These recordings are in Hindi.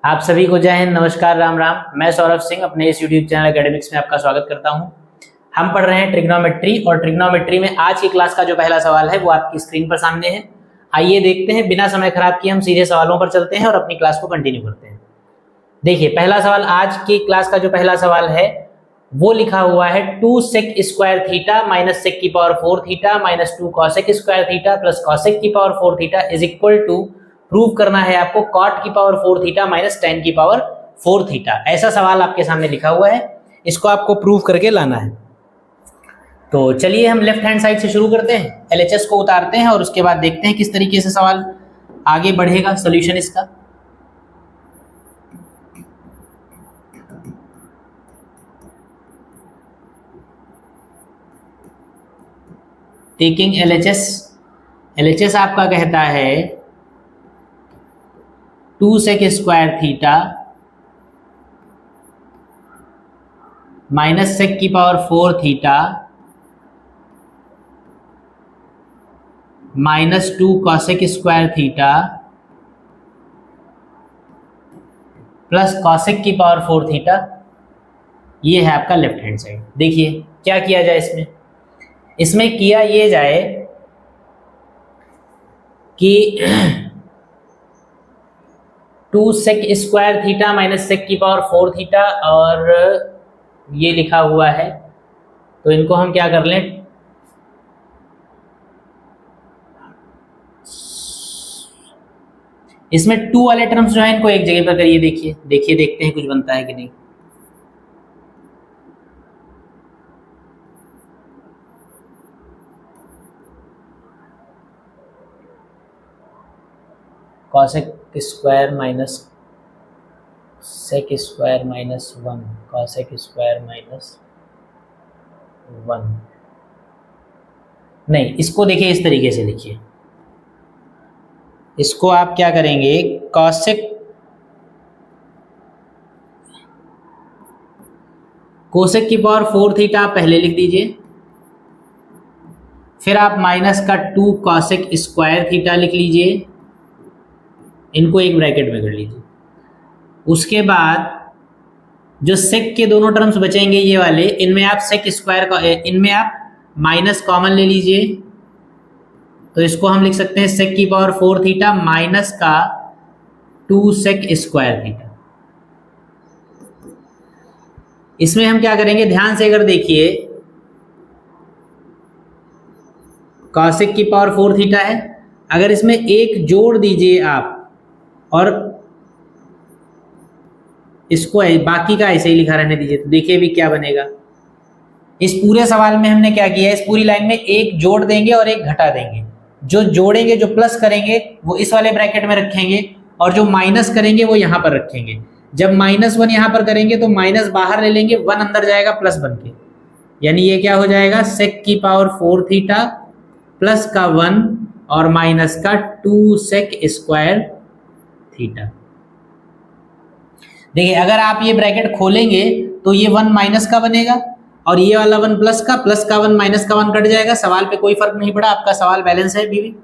आप सभी को जय हिंद, नमस्कार, राम राम। मैं सौरभ सिंह अपने इस यूट्यूब चैनल एकेडमिक्स में आपका स्वागत करता हूं। हम पढ़ रहे हैं ट्रिग्नोमेट्री और ट्रिग्नोमेट्री में आज की क्लास का जो पहला सवाल है वो आपकी स्क्रीन पर सामने है। आइए देखते हैं, बिना समय खराब किए हम सीधे सवालों पर चलते हैं और अपनी क्लास को कंटिन्यू करते हैं। देखिए, पहला सवाल, आज की क्लास का जो पहला सवाल है वो लिखा हुआ है 2 sec square theta minus sec की power 4 theta minus 2 cosec square theta plus cosec की power 4 theta is equal to, prove करना है आपको, cot की पावर 4 थीटा माइनस tan की पावर 4 थीटा। ऐसा सवाल आपके सामने लिखा हुआ है, इसको आपको प्रूव करके लाना है। तो चलिए हम लेफ्ट हैंड साइड से शुरू करते हैं, एलएचएस को उतारते हैं और उसके बाद देखते हैं किस तरीके से सवाल आगे बढ़ेगा, सोल्यूशन इसका। टेकिंग एलएचएस आपका कहता है 2 sec square theta minus sec की power 4 theta minus 2 cosec square theta plus cosec की पावर 4 थीटा। ये है आपका लेफ्ट हैंड साइड। देखिए क्या किया जाए इसमें किया ये जाए कि 2 sec square theta minus sec की पावर 4 थीटा और ये लिखा हुआ है, तो इनको हम क्या कर लें, इसमें 2 वाले टर्म्स जो है इनको एक जगह पर करिए। देखिए देखते हैं कुछ बनता है कि नहीं। cosec square minus sec square minus 1 cosec square minus 1, नहीं, इसको देखिए इस तरीके से लिखिए। इसको आप क्या करेंगे, कोसेक की पावर 4 थीटा आप पहले लिख दीजिए, फिर आप माइनस का 2 cosec स्क्वायर थीटा लिख लीजिए, इनको एक ब्रैकेट में कर लीजिए। उसके बाद जो सेक के दोनों टर्म्स बचेंगे ये वाले, इनमें आप सेक स्क्वायर का, इनमें आप माइनस कॉमन ले लीजिए, तो इसको हम लिख सकते हैं सेक की पावर 4 थीटा माइनस का 2 sec स्क्वायर थीटा। इसमें हम क्या करेंगे, ध्यान से अगर देखिए, cosec की पावर 4 थीटा है, अगर इसमें एक जोड़ दीजिए आप और इसको बाकी का ऐसे ही लिखा रहने दीजिए, तो देखिए भी क्या बनेगा। इस पूरे सवाल में हमने क्या किया है, इस पूरी लाइन में एक जोड़ देंगे और एक घटा देंगे। जो जोड़ेंगे, जो प्लस करेंगे वो इस वाले ब्रैकेट में रखेंगे और जो माइनस करेंगे वो यहां पर रखेंगे। जब -1 यहां पर करेंगे तो माइनस बाहर ले लेंगे, 1 अंदर जाएगा प्लस बन के, यानी ये क्या हो जाएगा, सेक की पावर 4 थीटा प्लस का 1 और माइनस का 2 sec स्क्वायर थीटा। देखिए अगर आप ये ब्रैकेट खोलेंगे तो ये 1 माइनस का बनेगा और ये वाला 1 प्लस का 1 माइनस का 1 कट जाएगा। सवाल पे कोई फर्क नहीं पड़ा, आपका सवाल बैलेंस है बीवी।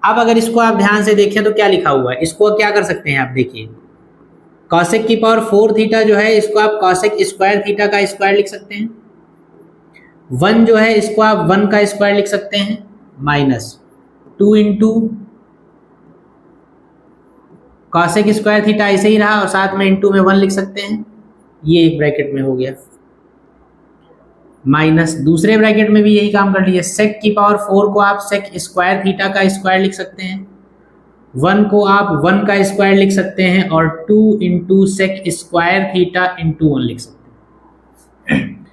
अब अगर इसको आप ध्यान से देखें तो क्या लिखा हुआ है, इसको क्या कर सकते हैं आप, देखिए cosec की पावर 4 थीटा जो है इसको आप cosec स्क्वायर थीटा का स्क्वायर लिख सकते हैं। 1 जो है इसको आप 1 का स्क्वायर लिख सकते हैं, minus 2 into cosec square theta ऐसे ही रहा और साथ में इंटू में 1 लिख सकते हैं, ये एक ब्रैकेट में हो गया, माइनस दूसरे ब्रैकेट में भी यही काम कर लिया। सेक की पावर 4 को आप सेक स्क्वायर थीटा का स्क्वायर लिख सकते हैं, 1 को आप 1 का स्क्वायर लिख सकते हैं और 2 into sec square theta into 1 लिख सकते हैं।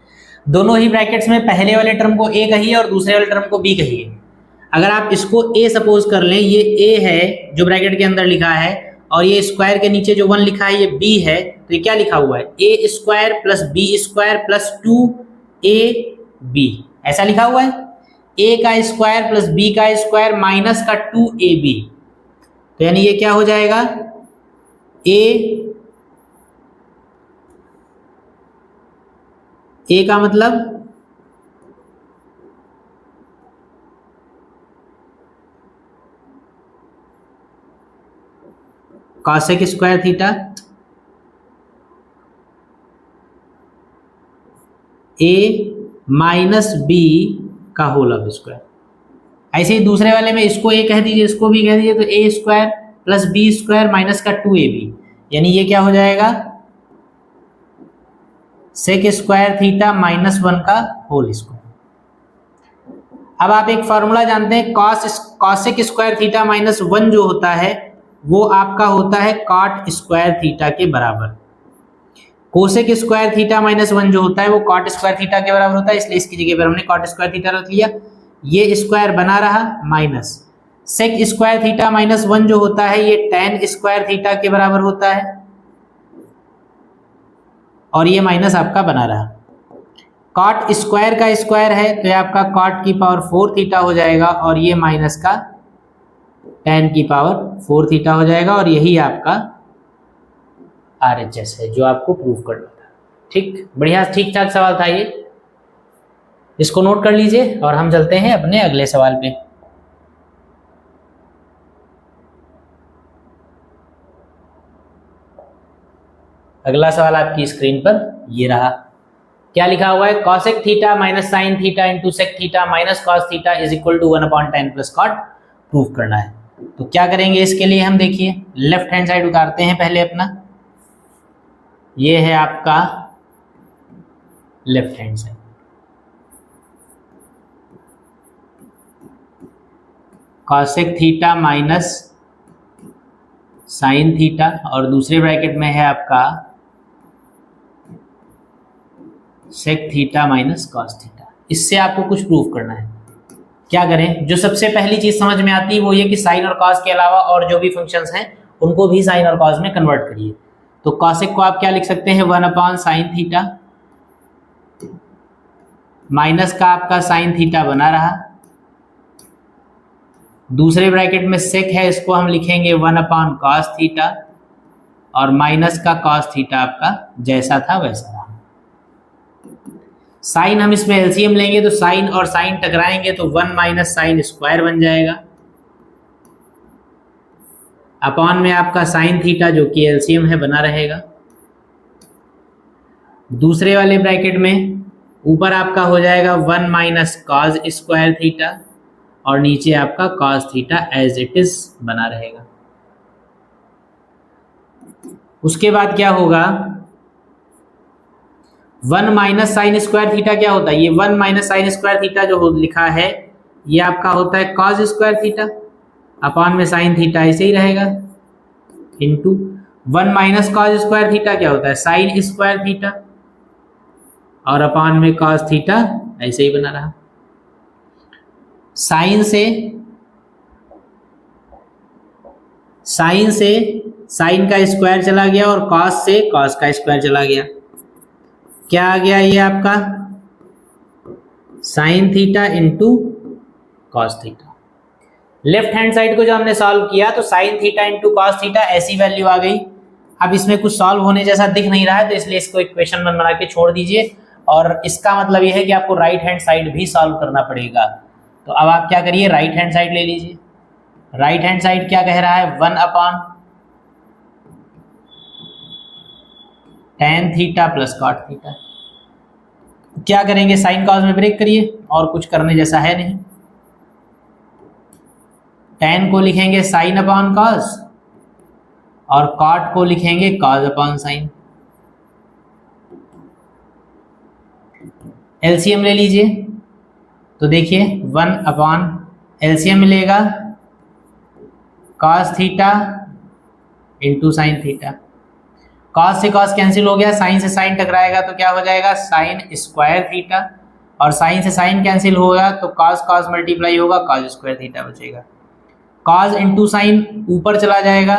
दोनों ही ब्रैकेट्स में पहले वाले टर्म को ए कहिए और दूसरे वाले टर्म को बी कहिए। अगर आप इसको ए सपोज कर लें, ये ए है जो ब्रैकेट के अंदर लिखा है और ये स्क्वायर के नीचे जो 1 लिखा है ये बी है, तो ये क्या लिखा हुआ है, A square plus B square plus 2ab, ऐसा लिखा हुआ है। a का स्क्वायर प्लस b का स्क्वायर माइनस का 2ab, तो यानी ये क्या हो जाएगा, a का मतलब cosec स्क्वायर थीटा ए माइनस बी का होल ऑफ स्क्वायर। ऐसे ही दूसरे वाले में इसको ए कह दीजिए, इसको बी कह दीजिए, तो A square plus B square minus का 2ab, यानी ये क्या हो जाएगा सेक स्क्वायर थीटा माइनस 1 का होल स्क्वायर। अब आप एक फॉर्मूला जानते हैं, कॉसेक स्क्वायर थीटा माइनस 1 जो होता है वो आपका होता है कॉट स्क्वायर थीटा के बराबर। कोसेक स्क्वायर थीटा माइनस 1 जो होता है वो कॉट स्क्वायर थीटा के बराबर होता है, इसलिए इसकी जगह पर हमने कॉट स्क्वायर थीटा रख लिया। ये स्क्वायर बना रहा minus sec square theta minus 1 जो होता है ये टैन स्क्वायर थीटा के बराबर होता है, और ये माइनस आपका बना रहा। कॉट स्क्वायर का स्क्वायर है तो ये आपका कॉट की पावर 4 थीटा हो जाएगा, और ये माइनस का टैन की पावर 4 थीटा हो जाएगा, और यही आपका RHS है जो आपको प्रूव करना था। ठीक, बढ़िया, ठीक ठाक सवाल था ये, इसको नोट कर लीजिए और हम चलते हैं अपने अगले सवाल पे। अगला सवाल आपकी स्क्रीन पर ये रहा। क्या लिखा हुआ है, cosec theta minus sine theta into sec theta minus cos theta is equal to 1/tan plus cot prove करना है। तो क्या करेंगे इसके लिए, हम देखिए लेफ्ट हैंड साइड उतारते हैं पहले अपना, ये है आपका left hand side, cosec theta minus sine theta, और दूसरे ब्रैकेट में है आपका sec theta minus cos theta. इससे आपको कुछ प्रूव करना है। क्या करें, जो सबसे पहली चीज समझ में आती है वो ये कि साइन और कॉस के अलावा और जो भी फंक्शंस हैं उनको भी साइन और कॉस में कन्वर्ट करिए। तो कॉसेक को आप क्या लिख सकते हैं, 1/sin थीटा माइनस का आपका साइन थीटा बना रहा, दूसरे ब्रैकेट में सेक है, इसको हम लिखेंगे 1/cos थीटा, और माइनस का cos थीटा आपका जैसा था वैसा रहा। साइन हम इसमें एलसीएम लेंगे तो साइन और साइन टकराएंगे तो 1 माइनस साइन स्क्वायर बन जाएगा, अपॉन में आपका साइन थीटा जो कि एलसीएम है बना रहेगा। दूसरे वाले ब्रैकेट में ऊपर आपका हो जाएगा 1 माइनस कॉस स्क्वायर थीटा, और नीचे आपका cos theta as it is बना रहेगा। उसके बाद क्या होगा, 1 माइनस साइन स्क्वायर थीटा क्या होता है, ये 1 माइनस साइन स्क्वायर थीटा जो लिखा है ये आपका होता है cos स्क्वायर थीटा, अपॉन में साइन थीटा ऐसे ही रहेगा, into 1 minus cos square theta क्या होता है साइन स्क्वायर थीटा, और अपॉन में cos थीटा ऐसे ही बना रहा। साइन से साइन का स्क्वायर चला गया और कॉस से कॉस का स्क्वायर चला गया। क्या आ गया ये आपका sign theta into cos theta. Left hand side को जो हमने सॉल्व किया तो sign theta into cos theta ऐसी वैल्यू आ गई। अब इसमें कुछ सॉल्व होने जैसा दिख नहीं रहा है तो इसलिए इसको इक्वेशन बना के छोड़ दीजिए, और इसका मतलब ये है कि आपको राइट हैंड साइड भी सॉल्व करना पड़ेगा। तो अब आप क्या करिए, राइट हैंड साइड ले लीजिए। राइट हैंड साइड क्या कह रहा है, 1/tan theta plus cot theta. क्या करेंगे, साइन कॉस में ब्रेक करिए, और कुछ करने जैसा है नहीं। tan को लिखेंगे साइन अपॉन कॉस, और कॉट को लिखेंगे कॉस अपॉन साइन। एलसीएम ले लीजिए, तो देखिए 1 एलसीएम मिलेगा cos theta into sine theta. cos से cos कैंसिल हो गया, साइन से साइन टकराएगा तो क्या हो जाएगा साइन स्क्वायर थीटा, और साइन से साइन कैंसिल होगा तो cos मल्टीप्लाई होगा cos स्क्वायर थीटा बचेगा। cos इंटू साइन ऊपर चला जाएगा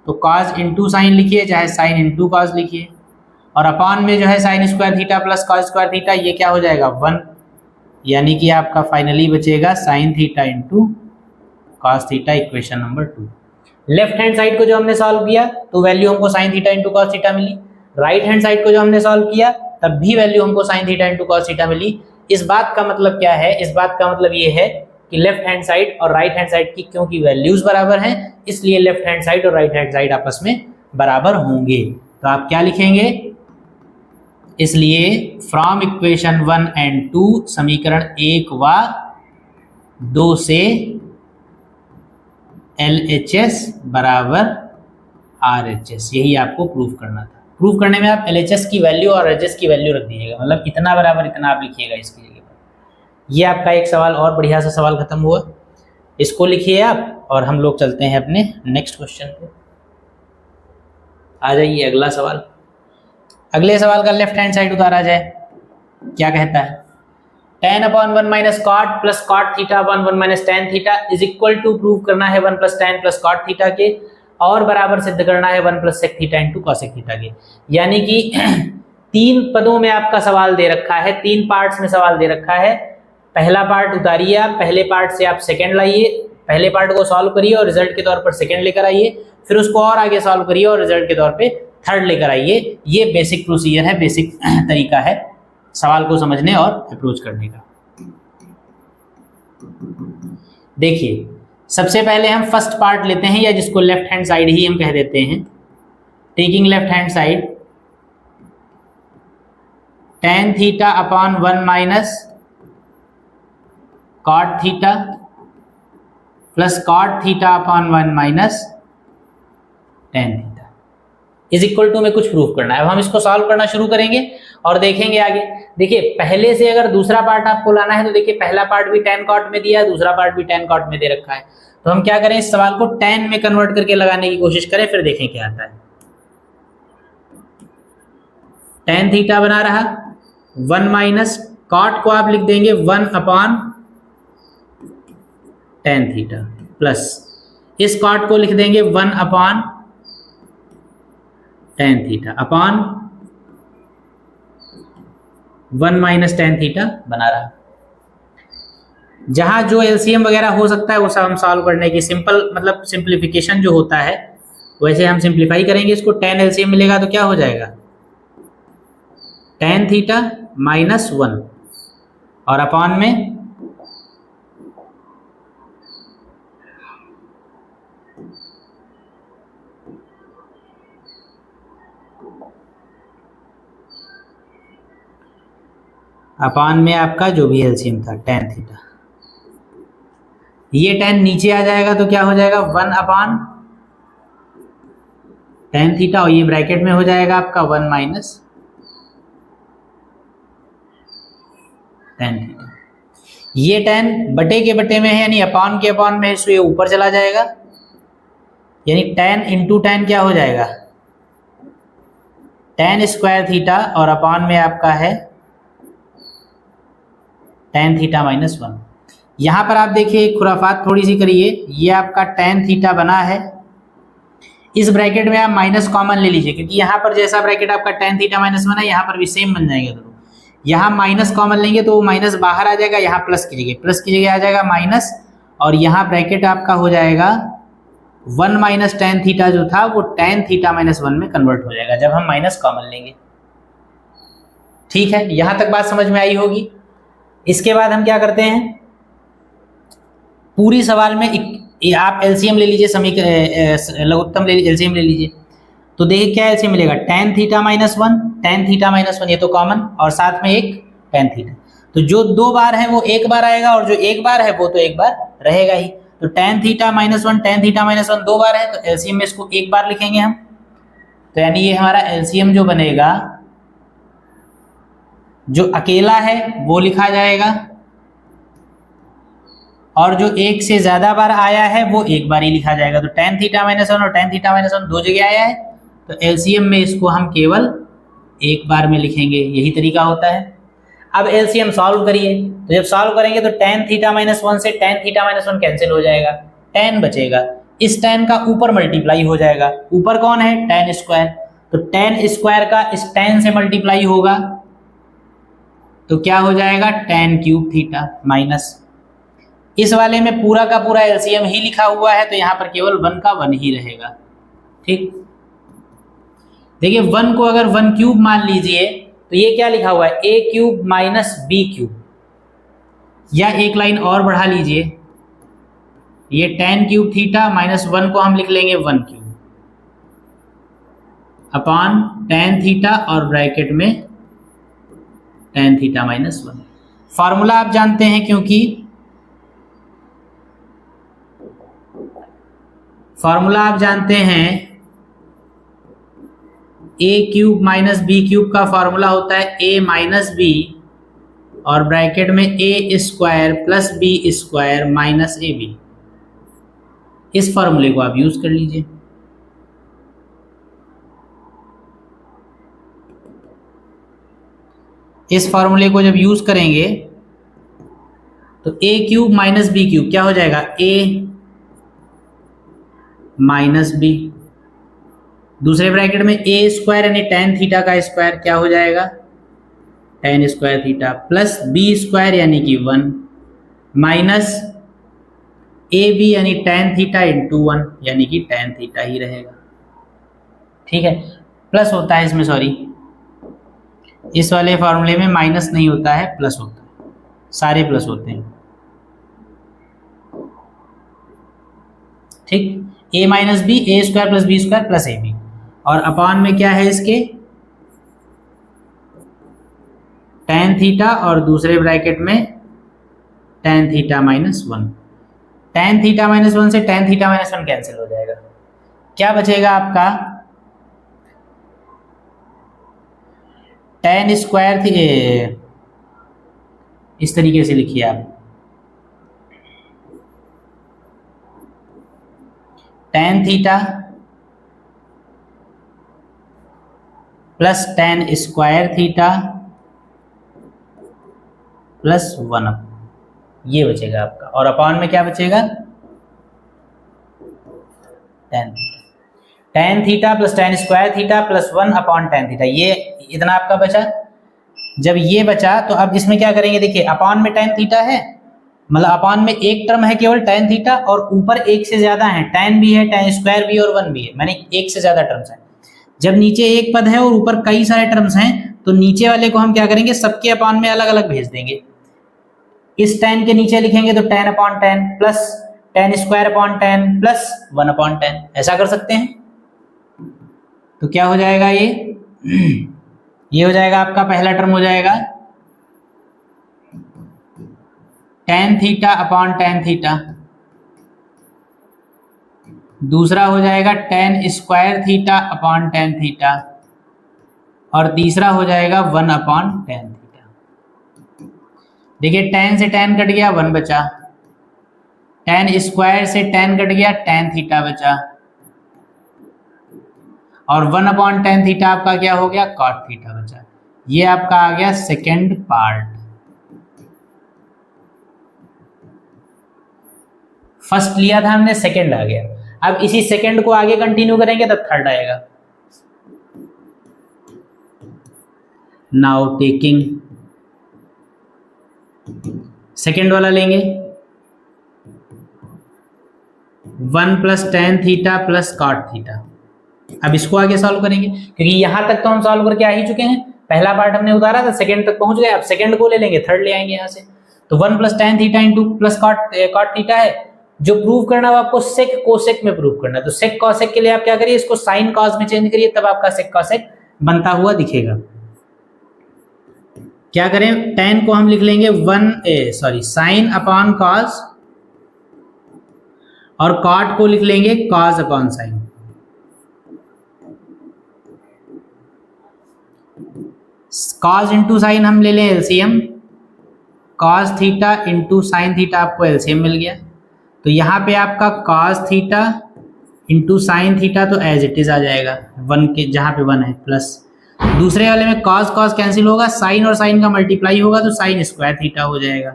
तो cos इंटू साइन लिखिए, चाहे साइन इंटू cos लिखिए, और अपॉन में जो है sign square theta plus cos square theta, ये क्या हो जाएगा 1, यानी कि आपका फाइनली बचेगा sine theta into cos theta, equation number 2। Left hand side को जो हमने सॉल्व किया तो वैल्यू हमको sine theta into cos theta मिली। राइट हैंड साइड को जो हमने सॉल्व किया तब भी वैल्यू हमको sine theta into cos theta मिली। इस बात का मतलब क्या है, इस बात का मतलब ये है कि लेफ्ट हैंड साइड और राइट हैंड साइड की क्योंकि वैल्यूज बराबर हैं इसलिए लेफ्ट हैंड साइड और राइट हैंड साइड आपस में बराबर होंगे। तो आप क्या लिखेंगे, इसलिए फ्रॉम इक्वेशन 1 एंड 2 समीकरण 1 व 2 से LHS बराबर RHS, यही आपको प्रूव करना था। प्रूव करने में आप LHS की वैल्यू और RHS की वैल्यू रख दीजिएगा, मतलब इतना बराबर इतना आप लिखिएगा इसकी जगह पर। ये आपका एक सवाल और बढ़िया सा सवाल खत्म हुआ, इसको लिखिए आप और हम लोग चलते हैं अपने नेक्स्ट क्वेश्चन पे। आ जाइए अगला सवाल। अगले सवाल का लेफ्ट हैंड साइड उतारा जाए, क्या कहता है? tan upon 1 minus cot plus cot theta upon 1 minus tan theta is equal to, prove करना है 1 plus tan plus cot theta के, और बराबर सिद्ध करना है 1 plus sec theta into cosec theta के। यानी कि 3 पदों में आपका सवाल दे रखा है, 3 पार्ट्स में सवाल दे रखा है। पहला पार्ट उतारिए आप, पहले पार्ट से आप सेकंड लाइए, पहले पार्ट को सॉल्व करिए और रिजल्ट के तौर पर सेकंड लेकर आइए, फिर उसको और आगे सॉल्व करिए और रिजल्ट के तौर पे थर्ड लेकर आइए। ये बेसिक प्रोसीजर है, बेसिक तरीका है सवाल को समझने और अप्रोच करने का। देखिए सबसे पहले हम फर्स्ट पार्ट लेते हैं, या जिसको लेफ्ट हैंड साइड ही हम कह देते हैं। Taking left hand side, tan theta upon 1 minus cot theta plus cot theta upon 1 minus tan theta is equal to में कुछ प्रूफ करना है। अब हम इसको सॉल्व करना शुरू करेंगे और देखेंगे आगे। देखिए पहले से अगर दूसरा पार्ट आपको लाना है तो देखिए पहला पार्ट भी tan कॉट में दिया है, दूसरा पार्ट भी tan कॉट में दे रखा है। तो हम क्या करें, इस सवाल को tan में कन्वर्ट करके लगाने की कोशिश करें, फिर देखें क्या आता है। tan थीटा बना रहा 1 माइनस कॉट को आप लिख देंगे 1 अपॉन tan थीटा, प्लस इस कॉट को लिख देंगे 1 upon tan theta upon 1 minus tan theta बना रहा। जहां जो एलसीएम वगैरह हो सकता है वो सब हम सॉल्व करने की सिंपल, मतलब सिंप्लीफिकेशन जो होता है वैसे हम सिंप्लीफाई करेंगे इसको। tan एलसीएम मिलेगा तो क्या हो जाएगा, tan थीटा माइनस 1 और अपॉन में आपका जो भी एलसीएम था tan थीटा। ये tan नीचे आ जाएगा तो क्या हो जाएगा 1 अपॉन tan थीटा, और ये ब्रैकेट में हो जाएगा आपका 1 माइनस tan थीटा। ये tan बटे के बटे में है, यानी अपॉन के अपॉन में, इसलिए ऊपर चला जाएगा, यानी tan इंटू tan क्या हो जाएगा tan स्क्वायर थीटा, और अपॉन में आपका है tan थीटा माइनस 1। यहां पर आप देखिए खुराफात थोड़ी सी करिए, ये आपका tan थीटा बना है, इस ब्रैकेट में आप माइनस कॉमन ले लीजिए, क्योंकि यहाँ पर जैसा ब्रैकेट आपका tan थीटा माइनस 1 है, यहाँ पर भी सेम बन जाएगा दोनों। यहाँ माइनस कॉमन लेंगे तो वो माइनस बाहर आ जाएगा, यहाँ प्लस की जगह आ जाएगा माइनस, और यहाँ ब्रैकेट आपका हो जाएगा 1 माइनस tan थीटा जो था वो tan थीटा माइनस 1 में कन्वर्ट हो जाएगा जब हम माइनस कॉमन लेंगे। ठीक है, यहां तक बात समझ में आई होगी। इसके बाद हम क्या करते हैं, पूरी सवाल में आप एलसीएम ले लीजिए, लघुत्तम एलसीएम ले लीजिए। तो देखिए क्या एलसीएम मिलेगा, tan theta minus 1, tan theta minus 1 ये तो कॉमन, और साथ में एक tan थीटा। तो जो 2 बार है वो एक बार आएगा, और जो एक बार है वो तो एक बार रहेगा ही। तो tan theta minus 1 tan theta minus 1 2 बार है, तो एलसीएम में इसको एक बार लिखेंगे हम। तो यानी ये हमारा एलसीएम जो बनेगा, जो अकेला है वो लिखा जाएगा, और जो एक से ज्यादा बार आया है वो एक बार ही लिखा जाएगा। तो tan थीटा माइनस 1 और tan थीटा माइनस 1 दो जगह आया है, तो एलसीएम में इसको हम केवल एक बार में लिखेंगे, यही तरीका होता है। अब एलसीएम सॉल्व करिए, तो जब सॉल्व करेंगे तो tan थीटा माइनस 1 से tan थीटा माइनस 1 कैंसिल हो जाएगा, tan बचेगा, इस tan का ऊपर मल्टीप्लाई हो जाएगा। ऊपर कौन है, tan स्क्वायर, तो tan स्क्वायर का इस tan से मल्टीप्लाई होगा तो क्या हो जाएगा tan क्यूब थीटा माइनस, इस वाले में पूरा का पूरा एलसीएम ही लिखा हुआ है, तो यहाँ पर केवल 1 का 1 ही रहेगा। ठीक, देखिए 1 को अगर 1 क्यूब मान लीजिए तो ये क्या लिखा हुआ है, a cube minus b cube, या एक लाइन और बढ़ा लीजिए, ये tan क्यूब थीटा माइनस 1 को हम लिख लेंगे 1 क्यूब अपॉन tan थीटा और ब्रैकेट में tan थीटा माइनस 1। फॉर्मूला आप जानते हैं, क्योंकि फॉर्मूला आप जानते हैं a cube minus B cube का फॉर्मूला होता है a माइनस बी और ब्रैकेट में a square plus B square minus A B. इस फॉर्मूले को आप यूज कर लीजिए। इस फॉर्मूले को जब यूज करेंगे तो a cube minus B cube क्या हो जाएगा, a माइनस बी, दूसरे ब्रैकेट में a स्क्वायर यानी tan थीटा का स्क्वायर क्या हो जाएगा, tan square theta plus B square यानी कि 1 माइनस ए बी यानी tan थीटा इंटू 1 यानी कि tan थीटा ही रहेगा। ठीक है, प्लस होता है इसमें, सॉरी इस वाले फॉर्मूले में माइनस नहीं होता है, प्लस होता है, सारे प्लस होते हैं। ठीक, a minus B, A square plus B square plus A B, और अपॉन में क्या है इसके tan थीटा और दूसरे ब्रैकेट में tan theta minus 1। tan theta minus 1 से tan थीटा माइनस 1 कैंसिल हो जाएगा, क्या बचेगा आपका tan स्क्वायर थी, इस तरीके से लिखिए आप, tan theta plus tan square theta plus 1, ये बचेगा आपका, और अपॉन में क्या बचेगा tan theta plus tan square theta plus 1 upon tan theta, ये इतना आपका बचा। जब ये बचा तो अब इसमें क्या करेंगे, देखिए अपॉन में tan थीटा है, मतलब अपॉन में एक टर्म है केवल tan थीटा, और ऊपर एक से ज्यादा है, tan भी है, tan स्क्वायर भी और 1 भी है, माने एक से ज्यादा टर्म्स हैं। जब नीचे एक पद है और ऊपर कई सारे टर्म्स हैं तो नीचे वाले को हम क्या करेंगे, सबके अपॉन में अलग अलग भेज देंगे। इस tan के नीचे लिखेंगे तो tan upon tan plus tan square upon tan plus 1 upon tan, ऐसा कर सकते हैं। तो क्या हो जाएगा ये हो जाएगा आपका पहला टर्म हो जाएगा tan theta upon tan theta, दूसरा हो जाएगा tan square theta upon tan theta, और तीसरा हो जाएगा 1 अपॉन tan थीटा। देखिए tan से tan कट गया, 1 बचा, tan स्क्वायर से tan कट गया, tan थीटा बचा, और 1 अपॉन tan थीटा आपका क्या हो गया, cot थीटा बचा। ये आपका आ गया सेकेंड पार्ट। फर्स्ट लिया था हमने, सेकेंड आ गया। अब इसी सेकेंड को आगे कंटिन्यू करेंगे तब थर्ड आएगा। नाउ टेकिंग सेकेंड वाला लेंगे, 1 plus tan theta plus cot theta. अब इसको आगे सॉल्व करेंगे, क्योंकि यहां तक तो हम सॉल्व करके आ ही चुके हैं, पहला पार्ट हमने उतारा था, सेकंड तक पहुंच गए, अब सेकंड को ले लेंगे, थर्ड ले आएंगे यहां से। तो 1 plus tan theta into plus cot theta है, जो प्रूव करना है वो आपको सेक कोसेक में प्रूव करना है। तो सेक कोसेक के लिए आप क्या करिए, इसको साइन कॉस में चेंज करिए, तब आपका सेक कोसेक बनता हुआ दिखेगा। क्या करें, tan को हम लिख लेंगे साइन अपॉन कॉस, और cot को लिख लेंगे cos upon sine. Cos into sine हम ले लें LCM, cos theta into sine theta आपको एलसीएम मिल गया। तो यहाँ पे आपका cos theta into sine theta तो एज इट इज आ जाएगा, 1 के जहाँ पे 1 है प्लस, दूसरे वाले में कॉस कॉस कैंसिल होगा, साइन और साइन का मल्टीप्लाई होगा तो साइन स्क्वायर थीटा हो जाएगा।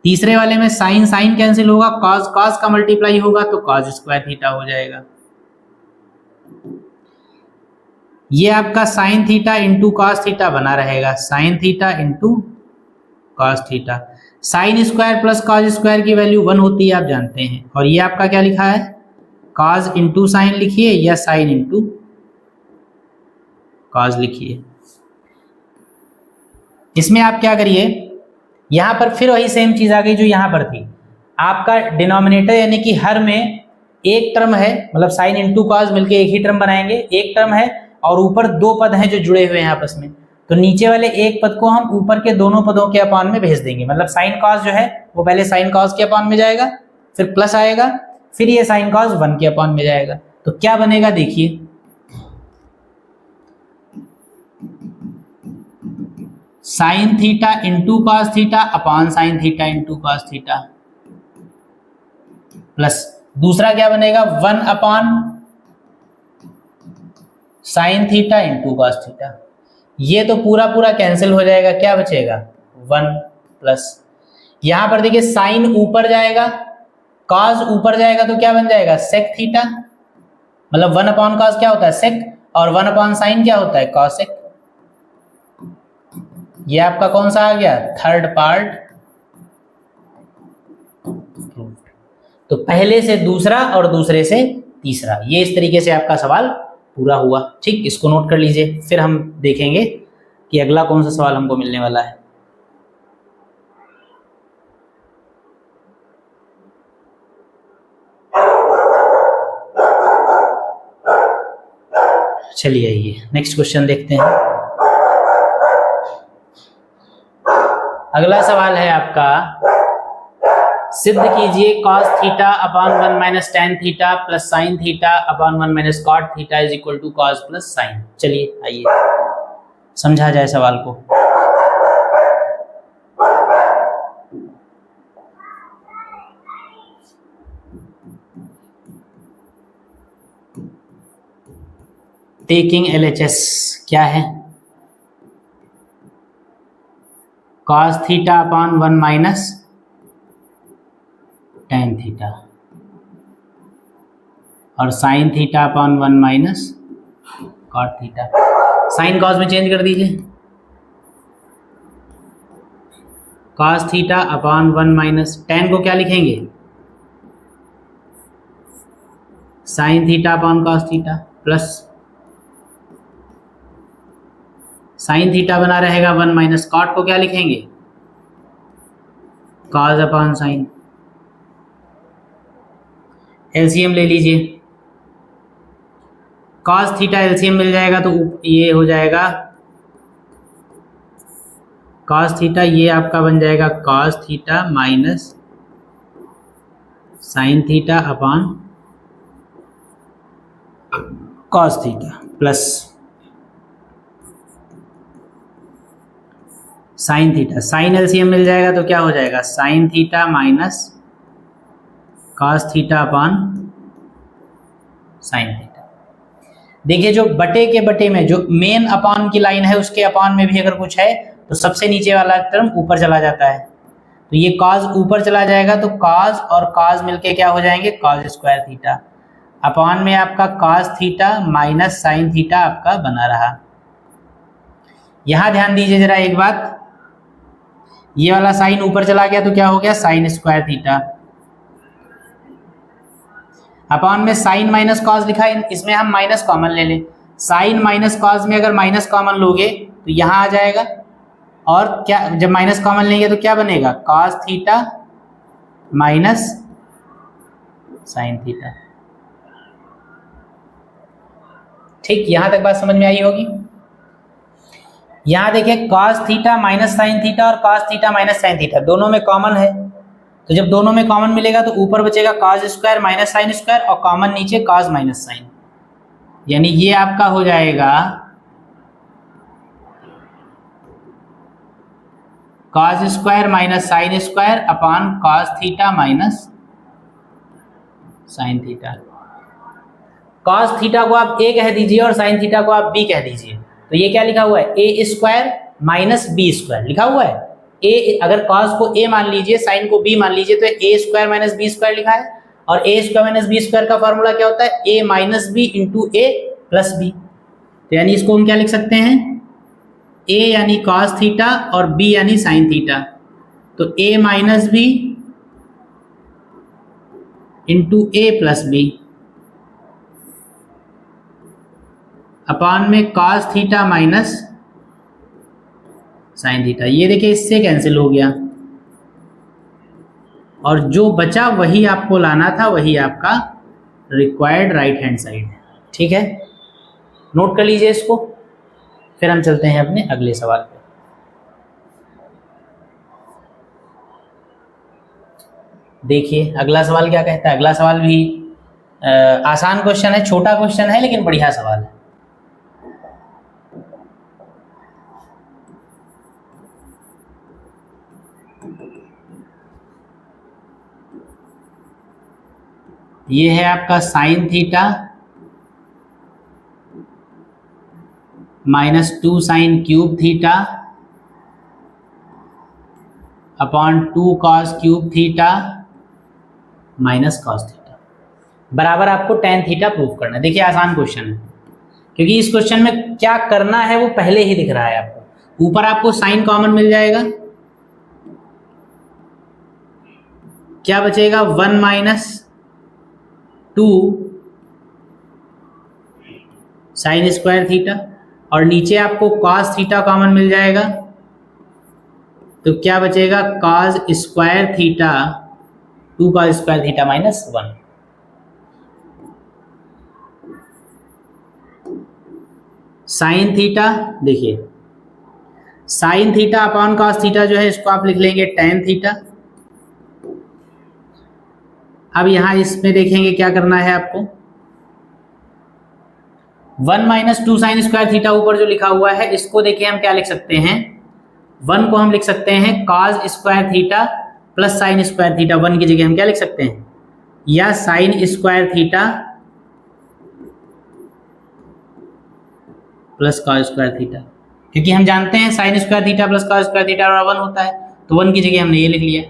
तीसरे वाले में साइन साइन कैंसिल होगा, कॉस कॉस का मल्टीप्लाई होगा तो कॉस स्क्वायर थीटा हो जाएगा। ये आपका sign theta into cos theta बना रहेगा, sign theta into cos theta. Sign square plus cos square की वैल्यू 1 होती है, आप जानते हैं। और ये आपका क्या लिखा है, कॉस इंटू साइन लिखिए या साइन इंटू कॉस लिखिए। इसमें आप क्या करिए, यहां पर फिर वही सेम चीज आ गई जो यहां पर थी। आपका डिनोमिनेटर यानी कि हर में एक टर्म है, मतलब साइन इंटू कॉस मिलके एक ही टर्म बनाएंगे, एक टर्म है और ऊपर 2 पद हैं जो जुड़े हुए हैं आपस में। तो नीचे वाले एक पद को हम ऊपर के दोनों पदों के अपॉन में भेज देंगे। मतलब साइन कॉस जो है वो पहले साइन कॉस के अपॉन में जाएगा, फिर प्लस आएगा, फिर ये साइन कॉस 1 के अपॉन में जाएगा। तो क्या बनेगा देखिए, sine theta into cos theta upon sine theta into cos theta, plus दूसरा क्या बनेगा 1 upon sine theta into cos theta. ये तो पूरा पूरा कैंसिल हो जाएगा, क्या बचेगा 1 प्लस यहां पर देखिए साइन ऊपर जाएगा, कॉस ऊपर जाएगा, तो क्या बन जाएगा सेक थीटा। मतलब 1 अपॉन कॉस क्या होता है सेक, और 1 अपॉन साइन क्या होता है कॉसेक। ये आपका कौन सा आ गया थर्ड पार्ट। तो पहले से दूसरा और दूसरे से तीसरा, ये इस तरीके से आपका सवाल पूरा हुआ। ठीक, इसको नोट कर लीजिए, फिर हम देखेंगे कि अगला कौन सा सवाल हमको मिलने वाला है। चलिए आइए नेक्स्ट क्वेश्चन देखते हैं। अगला सवाल है आपका, सिद्ध कीजिए cos theta upon 1 minus tan theta plus sine theta upon 1 minus cot theta is equal to cos plus sine. चलिए आइए समझा जाए सवाल को। टेकिंग LHS क्या है, cos theta upon 1 minus tan theta और sine theta upon 1 minus cot theta. Sine cos में चेंज कर दीजिए, cos theta upon 1 minus tan को क्या लिखेंगे sine theta upon cos theta, plus sine theta बना रहेगा 1 माइनस कॉट को क्या लिखेंगे कॉस अपॉन साइन। एलसीएम ले लीजिए, cos थीटा एलसीएम मिल जाएगा तो ये हो जाएगा cos थीटा, ये आपका बन जाएगा cos theta minus sine theta upon cos theta, plus sine theta, sine LCM मिल जाएगा तो क्या हो जाएगा sine theta minus cos theta upon sine theta. देखिए जो बटे के बटे में जो मेन अपॉन की लाइन है उसके अपॉन में भी अगर कुछ है तो सबसे नीचे वाला टर्म ऊपर चला जाता है, तो ये cos ऊपर चला जाएगा तो cos और cos मिलके क्या हो जाएंगे cos स्क्वायर थीटा, अपॉन में आपका cos theta minus sine theta आपका बना रहा। यहां ध्यान दीजिए जरा एक बात, ये वाला साइन ऊपर चला गया तो क्या हो गया साइन स्क्वायर थीटा, अपॉन में साइन माइनस कॉस लिखा है, इसमें हम माइनस कॉमन ले लें, साइन माइनस कॉस में अगर माइनस कॉमन लोगे तो यहां आ जाएगा, और क्या जब माइनस कॉमन लेंगे तो क्या बनेगा cos theta minus sine theta. ठीक, यहां तक बात समझ में आई होगी। यहां देखिए cos theta minus sine theta और cos theta minus sine theta दोनों में कॉमन है, तो जब दोनों में कॉमन मिलेगा तो ऊपर बचेगा cos square minus sine square और कॉमन नीचे cos माइनस साइन, यानी ये आपका हो जाएगा cos square minus sine square upon cos theta minus sine theta. cos theta को आप a कह दीजिए और साइन थीटा को आप b कह दीजिए, तो ये क्या लिखा हुआ है a square minus b square लिखा हुआ है। a अगर cos को a मान लीजिए साइन को b मान लीजिए तो a square minus b square लिखा है, और a square minus b square का फॉर्मूला क्या होता है a minus b into a plus b, तो यानी इसको हम क्या लिख सकते हैं a यानी cos थीटा और b यानी साइन थीटा, तो a minus b into a plus b upon में cos theta minus sine theta. ये देखिए इससे कैंसिल हो गया और जो बचा वही आपको लाना था, वही आपका रिक्वायर्ड राइट हैंड साइड है। ठीक है, नोट कर लीजिए इसको। फिर हम चलते हैं अपने अगले सवाल पे। देखिए अगला सवाल क्या कहता है। अगला सवाल भी आसान क्वेश्चन है, छोटा क्वेश्चन है लेकिन बढ़िया सवाल है। ये है आपका sine theta -2 sine cube theta upon 2 cos cube theta minus cos theta बराबर आपको टेन थीटा प्रूव करना है। देखिए आसान क्वेश्चन है, क्योंकि इस क्वेश्चन में क्या करना है वो पहले ही दिख रहा है आपको। ऊपर आपको साइन कॉमन मिल जाएगा, क्या बचेगा 1 - 2 साइन स्क्वायर थीटा, और नीचे आपको कॉस थीटा कॉमन मिल जाएगा, तो क्या बचेगा cos square theta 2 cos square theta -1। Sine theta, देखिए sine theta upon cos theta जो है इसको आप लिख लेंगे टेन थीटा। अब यहां इसमें देखेंगे क्या करना है आपको। 1 - 2 साइन स्क्वायर थीटा ऊपर जो लिखा हुआ है इसको देखिए हम क्या लिख सकते हैं, 1 को हम लिख सकते हैं cos square theta plus sine square theta. 1 की जगह हम क्या लिख सकते हैं, या sign square theta plus cos square theta, क्योंकि हम जानते हैं sign square theta plus cos square theta बराबर 1 होता है, तो 1 की जगह हमने ये लिख लिया।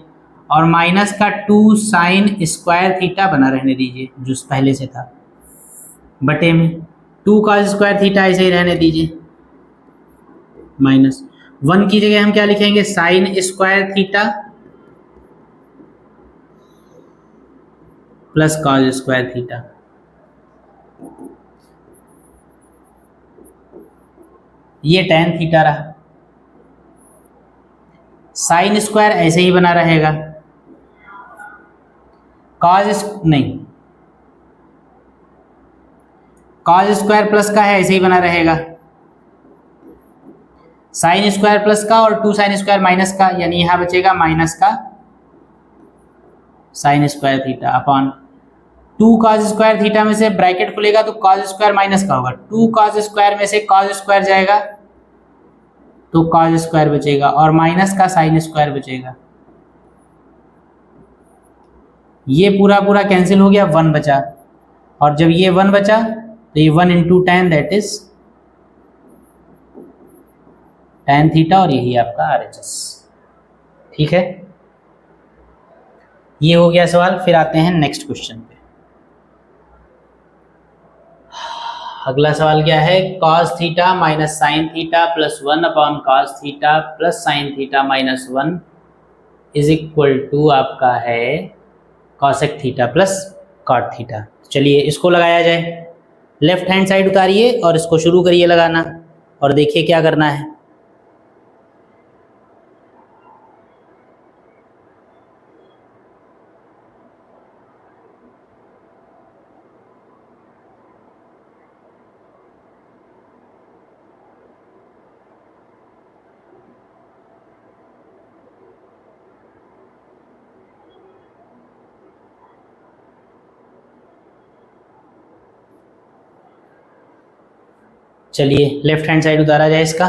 और माइनस का 2 साइन स्क्वायर थीटा बना रहने दीजिए जो पहले से था, बटे में 2 कॉस स्क्वायर थीटा ऐसे ही रहने दीजिए, माइनस 1 की जगह हम क्या लिखेंगे sign square theta plus cos square theta. ये टेन थीटा रहा। साइन स्क्वायर ऐसे ही बना रहेगा, कॉस स्क्वायर प्लस का है ऐसे ही बना रहेगा, साइन स्क्वायर प्लस का और 2 साइन स्क्वायर माइनस का, यानी यहां बचेगा माइनस का sign square theta upon 2 cos square theta में से ब्रैकेट खुलेगा तो कॉस स्क्वायर माइनस का होगा, 2 कॉस स्क्वायर में से कॉस स्क्वायर जाएगा तो कॉस स्क्वायर बचेगा, और माइनस का साइन स्क्वायर बचेगा। ये पूरा पूरा कैंसिल हो गया, 1 बचा, और जब ये 1 बचा तो ये 1 × 10 दैट इज tan थीटा, और यही आपका RHS। ठीक है, ये हो गया सवाल। फिर आते हैं नेक्स्ट क्वेश्चन पे। अगला सवाल क्या है, cos theta minus sine theta plus 1 upon cos theta plus sine theta -1 is equal to आपका है cosec theta plus cot theta. चलिए इसको लगाया जाए। लेफ्ट हैंड साइड उतारिए और इसको शुरू करिए लगाना, और देखिए क्या करना है। चलिए लेफ्ट हैंड साइड उतारा जाए इसका।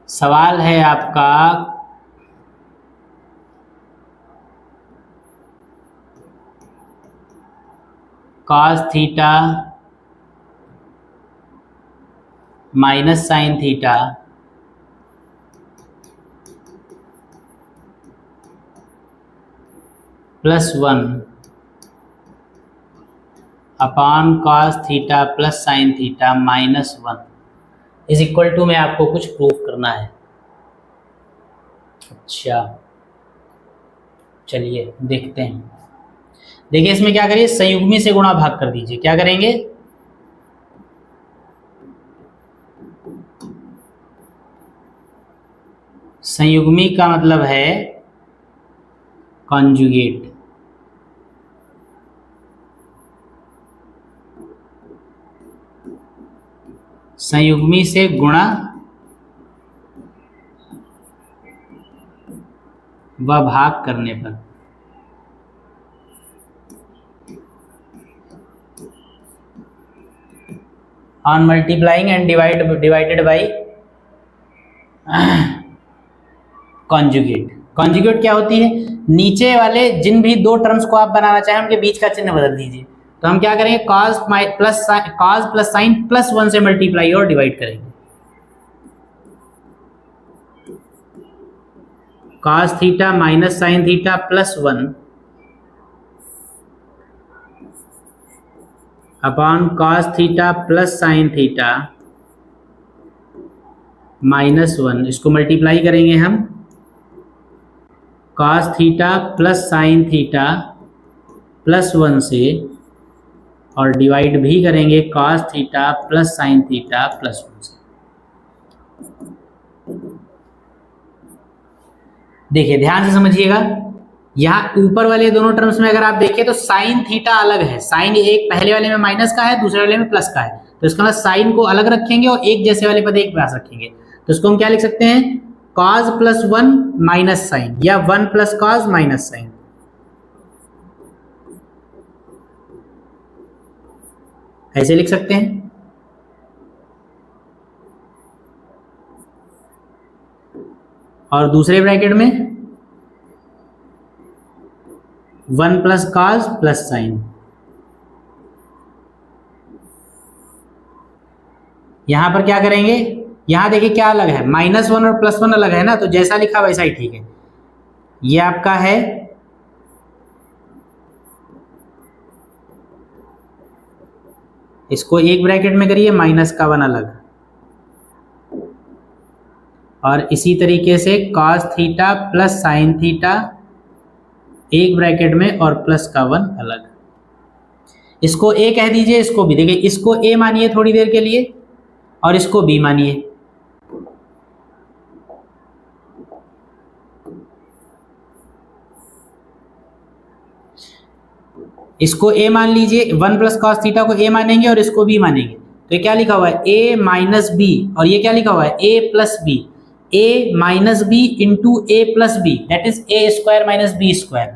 सवाल है आपका cos theta minus sine theta +1 upon cos theta plus sine theta -1 is equal to में आपको कुछ प्रूफ करना है। अच्छा चलिए देखते हैं। देखिए इसमें क्या करिए, संयुग्मी से गुणा भाग कर दीजिए। क्या करेंगे, संयुग्मी का मतलब है कॉन्जुगेट। संयुग्मी से गुणा व भाग करने पर on multiplying and divided by conjugate. Conjugate क्या होती है? नीचे वाले जिन भी दो टर्म्स को आप बनाना चाहें उनके बीच का चिन्ह बदल दीजिए। तो हम क्या करेंगे, cos प्लस साइन प्लस 1 से मल्टीप्लाई और डिवाइड करेंगे। cos theta minus sine theta plus 1 upon cos theta plus sine theta minus 1, इसको मल्टीप्लाई करेंगे हम cos theta plus sine theta plus 1 से, और डिवाइड भी करेंगे cos theta plus sine theta plus 1 से। देखिए ध्यान से समझिएगा, यहाँ ऊपर वाले दोनों टर्म्स में अगर आप देखें तो साइन थीटा अलग है। साइन एक पहले वाले में माइनस का है, दूसरे वाले में प्लस का है, तो इसका मतलब साइन को अलग रखेंगे और एक जैसे वाले पद एक पास रखेंगे। तो इसको हम क्या लिख सकते हैं, cos प्लस 1 माइनस साइन, या 1 प्लस cos माइनस साइन। ऐसे लिख सकते हैं। और दूसरे ब्रैकेट में 1 प्लस cos प्लस साइन। यहां पर क्या करेंगे, यहां देखिए क्या अलग है, -1 और +1 अलग है ना, तो जैसा लिखा वैसा ही ठीक है। ये आपका है इसको एक ब्रैकेट में करिए, माइनस का 1 अलग, और इसी तरीके से cos theta plus sine theta एक ब्रैकेट में और प्लस का 1 अलग। इसको a कह दीजिए, इसको भी। देखिए इसको a मानिए थोड़ी देर के लिए और इसको b मानिए। इसको a मान लीजिए, 1 प्लस cos थीटा को a मानेंगे और इसको b मानेंगे। तो ये क्या लिखा हुआ है, a माइनस बी, और ये क्या लिखा हुआ है, a plus B. a minus B into a plus B, that is a square minus B square.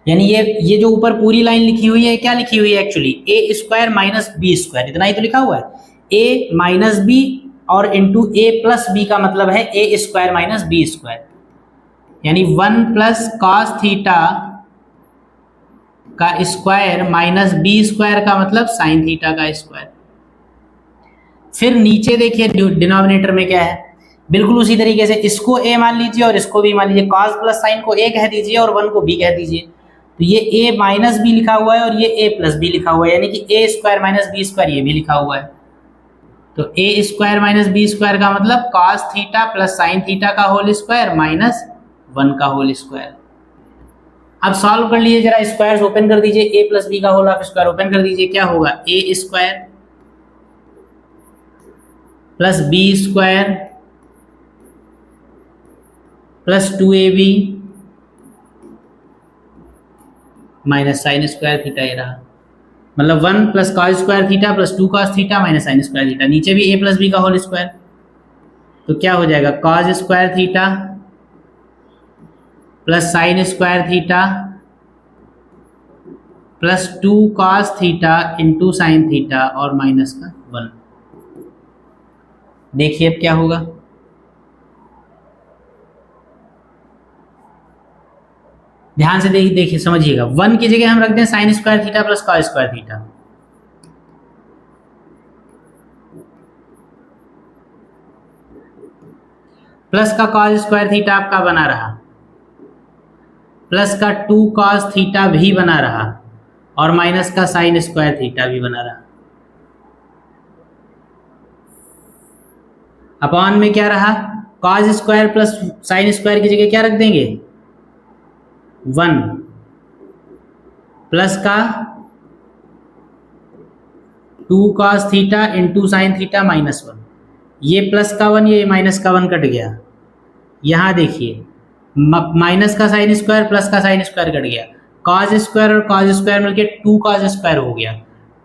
यानी ये जो ऊपर पूरी लाइन लिखी हुई है, क्या लिखी हुई है actually, a square minus B square, इतना ही तो लिखा हुआ है। a माइनस बी और इंटू a प्लस बी का मतलब है a square minus B square. यानी 1 प्लस cos थीटा का स्क्वायर माइनस बी स्क्वायर का मतलब साइन थीटा का स्क्वायर। फिर नीचे देखिए डिनोमिनेटर में क्या है, बिल्कुल उसी तरीके से इसको a मान लीजिए और इसको b मान लीजिए। cos प्लस साइन को a कह दीजिए और 1 को b कह दीजिए। तो ये a माइनस बी लिखा हुआ है और ये a प्लस बी लिखा हुआ है, यानी कि a square minus B square ये भी लिखा हुआ है। तो a square minus B square का मतलब cos theta plus sine theta का होल स्क्वायर माइनस 1 का होल स्क्वायर। अब सॉल्व कर लीजिए जरा, स्क्वायर्स ओपन कर दीजिए, a प्लस बी का होल ऑफ स्क्वायर ओपन कर दीजिए, क्या होगा, a square plus B square plus 2ab minus sine square theta. ये रहा, मतलब 1 plus cos square theta plus 2 cos theta minus sine square theta. नीचे भी a प्लस बी का होल स्क्वायर, तो क्या हो जाएगा, cos square theta plus sine square theta plus 2 cos theta into sine theta और माइनस का 1। देखिए अब क्या होगा, ध्यान से देखिए समझिएगा। 1 की जगह हम रखते हैं sign square theta plus cos square theta, plus का cos स्क्वायर थीटा आपका बना रहा, प्लस का 2 cos थीटा भी बना रहा, और माइनस का साइन स्क्वायर थीटा भी बना रहा। अपॉन में क्या रहा, cos square plus sine square की जगह क्या रख देंगे, 1 प्लस का 2 cos theta into sine theta minus 1। ये प्लस का 1, ये माइनस का 1 कट गया। यहाँ देखिए माइनस का साइन स्क्वायर प्लस का साइन स्क्वायर कट गया, cos स्क्वायर और cos स्क्वायर मिलके 2 cos स्क्वायर हो गया।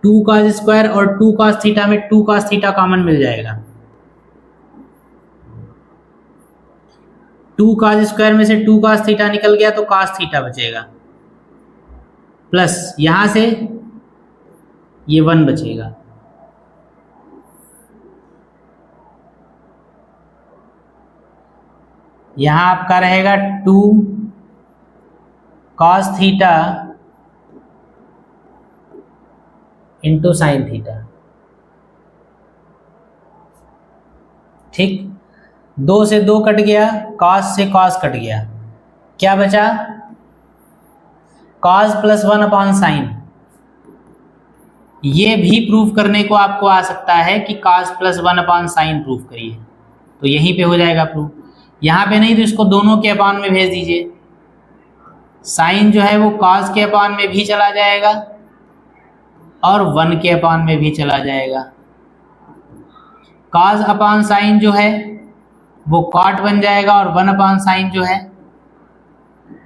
2 cos स्क्वायर और 2 cos थीटा में 2 cos थीटा कॉमन मिल जाएगा। 2 cos स्क्वायर में से 2 cos थीटा निकल गया तो cos थीटा बचेगा, प्लस यहां से ये 1 बचेगा। यहां आपका रहेगा 2 cos theta into sine theta. ठीक, 2 से 2 कट गया, cos से cos कट गया, क्या बचा? cos plus 1 upon sine. ये भी प्रूफ करने को आपको आ सकता है कि cos plus 1 upon sine proof करिए, तो यहीं पे हो जाएगा प्रूफ। यहां पे नहीं तो इसको दोनों के अपॉन में भेज दीजिए। साइन जो है वो cos के अपॉन में भी चला जाएगा और 1 के अपॉन में भी चला जाएगा। cos अपॉन साइन जो है वो cot बन जाएगा और 1 अपॉन साइन जो है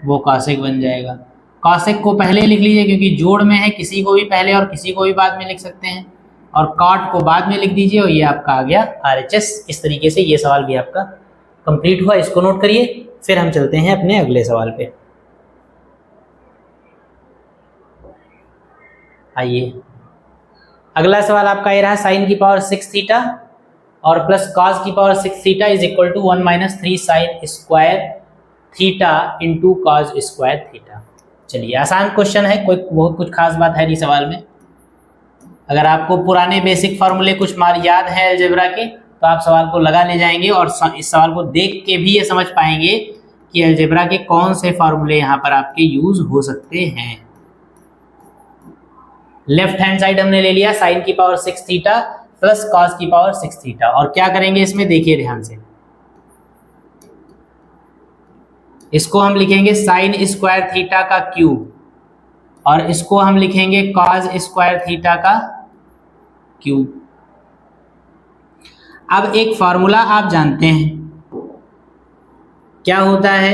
वो cosec बन जाएगा। cosec को पहले लिख लीजिए क्योंकि जोड़ में है, किसी को भी पहले और किसी को भी बाद में लिख सकते हैं, और cot को बाद में लिख दीजिए और ये आपका आ गया RHS। इस तरीके से ये सवाल भी आपका कंप्लीट हुआ, इसको नोट करिए। फिर हम चलते हैं अपने अगले सवाल पे। आइए, अगला सवाल आपका ये रहा, साइन की पावर 6 थीटा और प्लस कॉस की power 6 theta is equal to 1 minus 3 sine square theta into cos square theta. चलिए, आसान क्वेश्चन है, कोई बहुत कुछ खास बात है नहीं सवाल में। अगर आपको पुराने बेसिक फार्मूले कुछ याद है अलजेब्रा के तो आप सवाल को लगा ले जाएंगे और इस सवाल को देख के भी ये समझ पाएंगे कि अलजेब्रा के कौन से फार्मूले यहाँ पर आपके यूज हो सकते हैं। लेफ्ट हैंड साइड हमने ले लिया साइन की पावर 6 थीटा प्लस कॉस की पावर 6 थीटा, और क्या करेंगे इसमें देखिए ध्यान से, इसको हम लिखेंगे साइन स्क्वायर थीटा का क्यूब और इसको हम लिखेंगे कॉस स्क्वायर थीटा का क्यूब। अब एक फार्मूला आप जानते हैं, क्या होता है?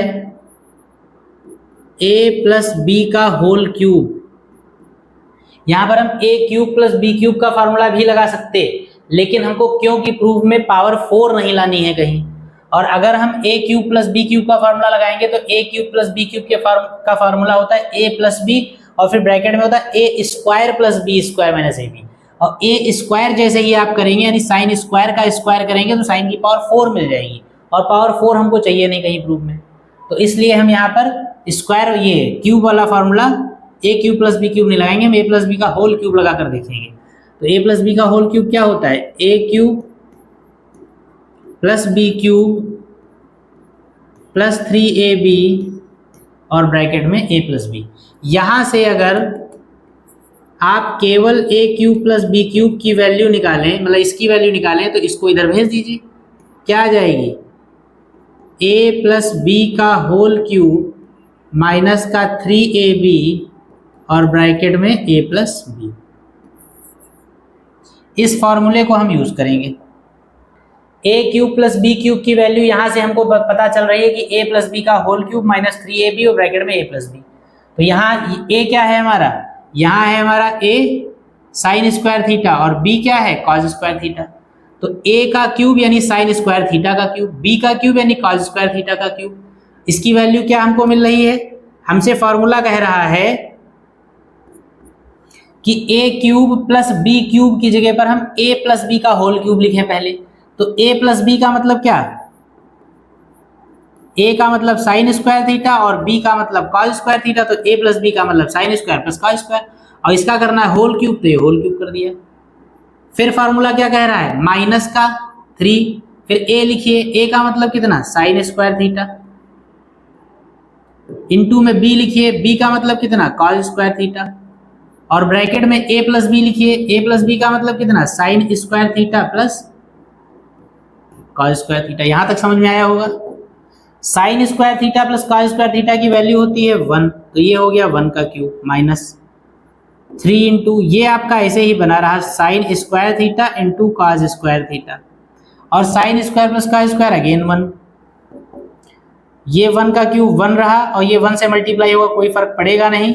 a प्लस बी का होल क्यूब। यहां पर हम a cube plus B cube का फार्मूला भी लगा सकते, लेकिन हमको क्योंकि प्रूफ में पावर 4 नहीं लानी है कहीं, और अगर हम a cube plus B cube का फार्मूला लगाएंगे तो a cube plus B cube का फार्मूला होता है a प्लस बी और फिर ब्रैकेट में होता है a square plus B square minus A B, और a स्क्वायर जैसे ही आप करेंगे यानी साइन स्क्वायर का स्क्वायर करेंगे तो साइन की पावर 4 मिल जाएगी, और पावर 4 हमको चाहिए नहीं कहीं प्रूफ में, तो इसलिए हम यहाँ पर स्क्वायर ये क्यूब वाला formula a cube plus B cube नहीं लगाएंगे, हम a प्लस बी का होल क्यूब लगा कर देखेंगे। तो a प्लस बी का होल क्यूब क्या होता है? a cube plus B cube plus 3ab और ब्रैकेट में a प्लस बी। यहां से अगर आप केवल a cube plus B cube की वैल्यू निकालें, मतलब इसकी वैल्यू निकालें, तो इसको इधर भेज दीजिए, क्या आ जाएगी? a प्लस बी का होल क्यूब माइनस का 3ab और ब्रैकेट में a प्लस बी। इस फॉर्मूले को हम यूज करेंगे। a cube plus B cube की वैल्यू यहां से हमको पता चल रही है कि a प्लस बी का होल क्यूब माइनस 3ab और ब्रैकेट में a प्लस बी। तो यहाँ a क्या है हमारा? यहाँ है हमारा a साइन स्क्वायर थीटा और b क्या है? Cos square theta. तो a का क्यूब यानी साइन स्क्वायर थीटा का क्यूब, b का क्यूब यानी कॉस स्क्वायर थीटा का क्यूब। इसकी वैल्यू क्या हमको मिल रही है? हमसे फॉर्मूला कह रहा है कि a cube plus b cube की जगह पर हम a प्लस बी का होल क्यूब लिखें पहले। तो a प्लस बी का मतलब क्या? a का मतलब साइन स्क्वायर थीटा और b का मतलब कॉस स्क्वायर थीटा, तो a प्लस बी का मतलब sign square plus cos square, और इसका करना है होल क्यूब, तो ये होल क्यूब कर दिया। फिर फार्मूला क्या कह रहा है? माइनस का 3, फिर a लिखिए, a का मतलब कितना? साइन स्क्वायर थीटा, इनटू में b लिखिए, b का मतलब कितना? कॉस स्क्वायर थीटा, और ब्रैकेट में a प्लस बी लिखिए, a प्लस बी का मतलब कितना? Sign square theta plus cos square theta. यहां तक समझ में आया होगा। Sign square theta plus cos square theta की वैल्यू होती है 1, तो ये हो गया 1 का क्यूब माइनस 3 इंटू ये आपका ऐसे ही बना रहा sine square theta into cos square theta, और sine square plus cos square again 1, ये 1 का क्यूब 1 रहा और ये 1 से मल्टीप्लाई होगा, कोई फर्क पड़ेगा नहीं,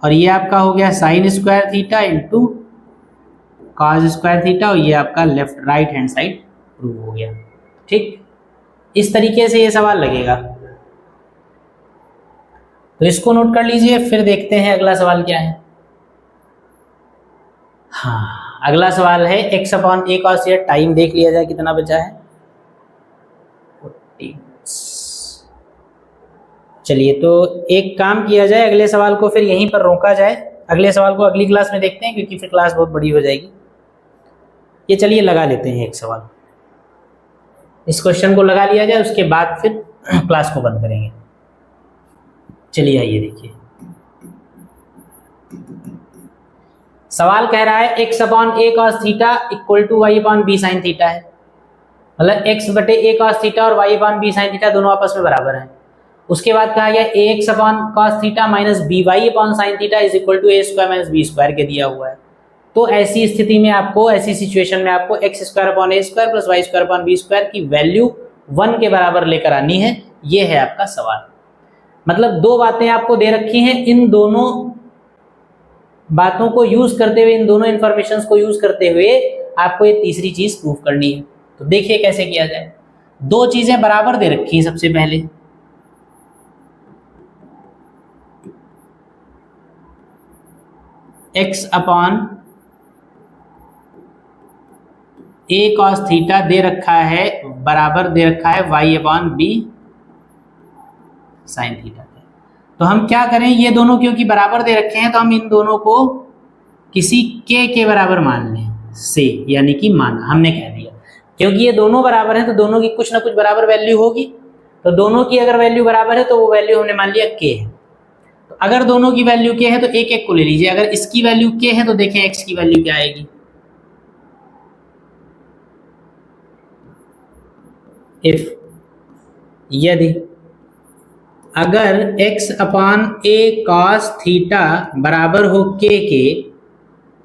और ये आपका हो गया sign square theta into cos square theta, और ये आपका left right hand side prove हो गया। ठीक, इस तरीके से ये सवाल लगेगा, तो इसको नोट कर लीजिए। फिर देखते हैं अगला सवाल क्या है। हाँ, अगला सवाल है x upon a cos theta. Time देख लिया जाए कितना बचा है, 40। चलिए, तो एक काम किया जाए, अगले सवाल को फिर यहीं पर रोका जाए, अगले सवाल को अगली क्लास में देखते हैं, क्योंकि फिर क्लास बहुत बड़ी हो जाएगी। ये चलिए लगा लेते हैं एक सवाल, इस क्वेश्चन को लगा लिया जाए, उसके बाद फिर क्लास को बंद करेंगे। चलिए आइए देखिए, सवाल कह रहा है x upon a cos theta equal to y upon b sin theta है। मतलब x बटे a cos थीटा और y upon b sin theta दोनों आपस में बराबर हैं। उसके बाद कहा गया ax upon cos theta minus by upon sin theta is equal to a square minus b square के दिया हुआ है। तो ऐसी स्थिति में आपको, ऐसी सिचुएशन में आपको x square upon a square plus y square upon b square की वैल्यू 1 के बराबर लेकर आनी है। ये है आपका सवाल। मतलब दो बातें आपको दे रखी हैं, इन दोनों बातों को यूज करते हुए, इन दोनों इंफॉर्मेशंस को यूज करते हुए आपको ये तीसरी चीज प्रूव करनी है। तो देखिए कैसे किया जाए। दो चीजें बराबर दे रखी हैं। सबसे पहले x upon a cos theta दे रखा है, बराबर दे रखा है y upon b sin theta. तो हम क्या करें, ये दोनों क्योंकि बराबर दे रखे हैं, तो हम इन दोनों को किसी k के बराबर मान लें, से यानी कि माना, हमने कह दिया। क्योंकि ये दोनों बराबर हैं तो दोनों की कुछ ना कुछ बराबर वैल्यू होगी। तो दोनों की अगर वैल्यू बराबर है तो वो वैल्यू हमने मान लिया k है। तो अगर दोनों की वैल्यू k है तो एक एक को ले लीजिए। अगर इसकी वैल्यू k है तो देखें x की वैल्यू क्या आएगी। इफ, यदि, अगर x upon a cos theta बराबर हो k के,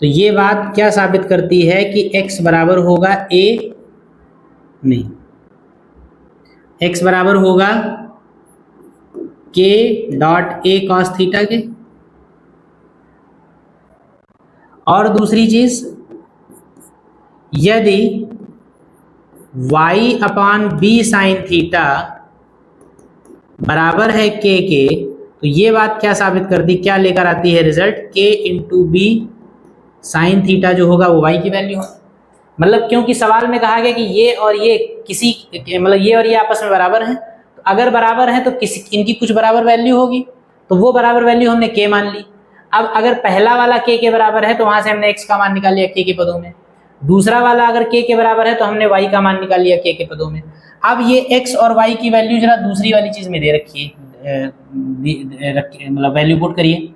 तो ये बात क्या साबित करती है कि x बराबर होगा a, नहीं, x बराबर होगा k dot a cos theta के। और दूसरी चीज, यदि y upon b sin theta बराबर है k के, तो ये बात क्या साबित करती, क्या लेकर आती है result, k into B sine theta जो होगा वो y की वैल्यू है। मतलब क्योंकि सवाल में कहा गया कि ये और ये किसी, मतलब ये और ये आपस में बराबर हैं, तो अगर बराबर हैं तो किसी, इनकी कुछ बराबर वैल्यू होगी, तो वो बराबर वैल्यू हमने k मान ली। अब अगर पहला वाला k के बराबर है तो वहां से हमने x का मान निकाल लिया k के पदों में। दूसरा वाला अगर k के बराबर है तो हमने y का मान निकाल लिया k के पदों में। अब ये x और y की वैल्यू जरा दूसरी वाली चीज में दे रखी है, मतलब वैल्यू पुट करिए।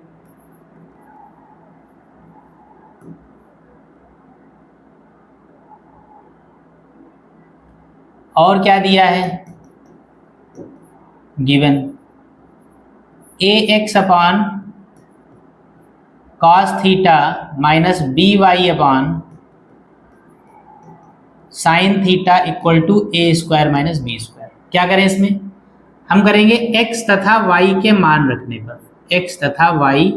और क्या दिया है, given ax upon cos theta minus by upon sine theta equal to a square minus b square. क्या करें इसमें, हम करेंगे x तथा y के मान रखने पर, x तथा y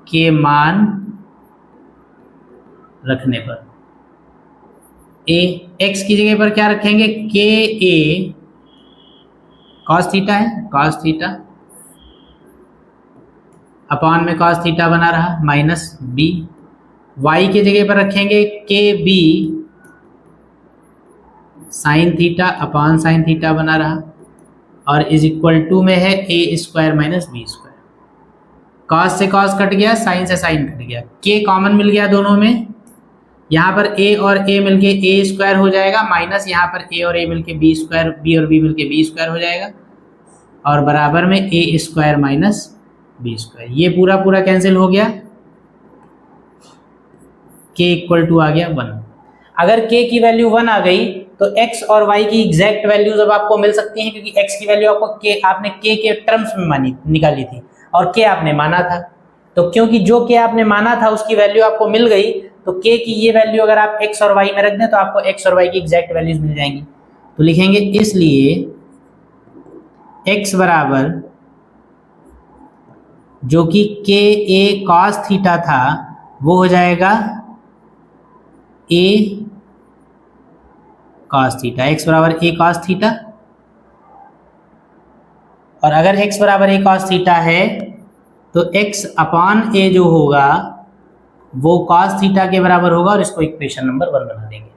के मान रखने पर a, x की जगह पर क्या रखेंगे, k a cos थीटा है, cos थीटा अपॉन में cos थीटा बना रहा माइनस b, y के जगह पर रखेंगे के B sine theta upon sine theta बना रहा, और इज इक्वल टू में है a square minus B square. Cos से कॉस कट गया, साइन से साइन कट गया, k कॉमन मिल गया दोनों में, यहाँ पर a और a मिलके a स्क्वायर हो जाएगा, माइनस यहाँ पर a और a मिलके b स्क्वायर, b और b मिलके b स्क्वायर हो जाएगा, और बराबर में a square minus b square. ये पूरा पूरा कैंसिल हो गया, k इक्वल टू आ गया 1। अगर k की वैल्यू 1 आ गई तो x और y की एग्जैक्ट वैल्यूज अब आपको मिल सकती हैं, क्योंकि x की वैल्यू आपको आपने k के टर्म्स में निकाली थी और k आपने माना था। तो क्योंकि जो k आपने माना था उसकी वैल्यू आपको मिल गई, तो k की ये वैल्यू अगर आप x और y में रख दें तो आपको x और y की एग्जैक्ट वैल्यूज मिल जाएंगी। तो लिखेंगे इसलिए x बराबर जो कि के ए कॉस थीटा था वो हो जाएगा ए कॉस थीटा, x बराबर ए कॉस थीटा। और अगर x बराबर ए कॉस थीटा है तो x अपॉन ए जो होगा वो कॉस थीटा के बराबर होगा और इसको इक्वेशन नंबर 1 बना देंगे।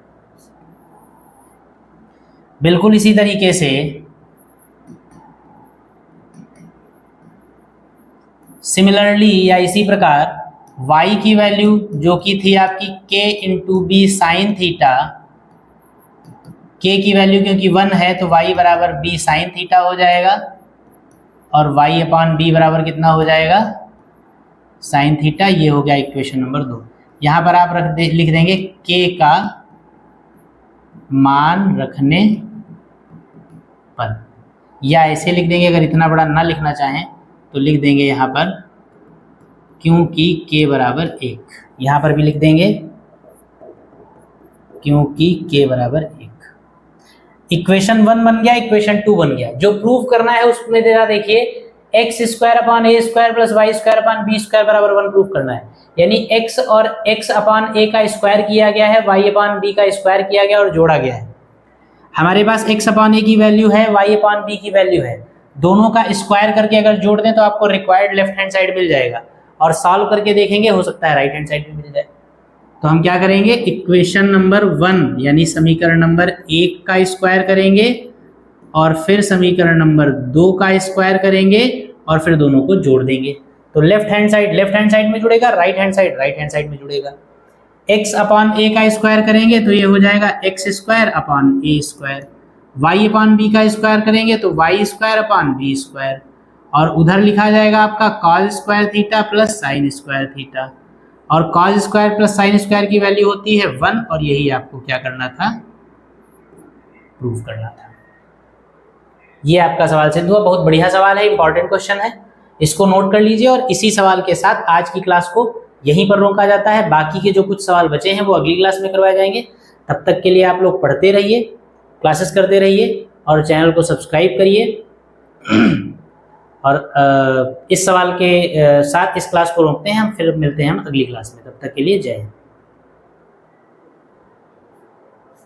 बिल्कुल इसी तरीके से सिमिलरली या इसी प्रकार y की वैल्यू जो कि थी आपकी k into B sine theta, k की वैल्यू क्योंकि 1 है तो y बराबर b साइन थीटा हो जाएगा और y अपॉन b बराबर कितना हो जाएगा साइन थीटा। ये हो गया इक्वेशन नंबर 2। यहाँ पर आप लिख देंगे k का मान रखने पर, या ऐसे लिख देंगे अगर इतना बड़ा ना लिखना चाहें तो लिख देंगे यहाँ पर क्योंकि k बराबर 1, यहाँ पर भी लिख देंगे क्योंकि k बराबर 1। इक्वेशन 1 बन गया, इक्वेशन 2 बन गया। जो प्रूव करना है उसमें देना देखिए X square upon A square plus Y square upon B square बराबर 1 प्रूव करना है, यानी x और x अपॉन ए का स्क्वायर किया गया है, y अपॉन बी का स्क्वायर किया गया और जोड़ा गया है। हमारे पास x अपॉन ए की वैल्यू है, y अपॉन बी की वैल्यू है, दोनों का स्क्वायर करके अगर जोड़ दें तो आपको रिक्वायर्ड लेफ्ट हैंड साइड मिल जाएगा और सॉल्व करके देखेंगे हो सकता है राइट हैंड साइड में मिल जाए। तो हम क्या करेंगे इक्वेशन नंबर 1 यानी समीकरण नंबर 1 का स्क्वायर करेंगे और फिर समीकरण नंबर 2 का स्क्वायर करेंगे और फिर दोनों को जोड़ देंगे। तो लेफ्ट हैंड साइड में जुड़ेगा, राइट हैंड साइड में जुड़ेगा। x अपॉन ए का स्क्वायर करेंगे तो ये हो जाएगा x square upon A square, y अपॉन बी का स्क्वायर करेंगे तो y square upon B square, और उधर लिखा जाएगा आपका cos square theta plus sine square theta, और cos square plus sine square की वैल्यू होती है 1 और यही आपको क्या करना था प्रूव करना था। ये आपका सवाल सिद्ध हुआ। बहुत बढ़िया सवाल है, इंपॉर्टेंट क्वेश्चन है, इसको नोट कर लीजिए। और इसी सवाल के साथ आज की क्लास को यहीं पर रोका जाता है। बाकी के जो कुछ सवाल बचे हैं वो अगली क्लास में करवाए जाएंगे। तब तक के लिए आप लोग पढ़ते रहिए, क्लासेस करते रहिए और चैनल को सब्सक्राइब करिए। और इस सवाल के साथ इस क्लास को रोकते हैं, हम फिर मिलते हैं हम अगली क्लास में। तब तक के लिए जय हिंद।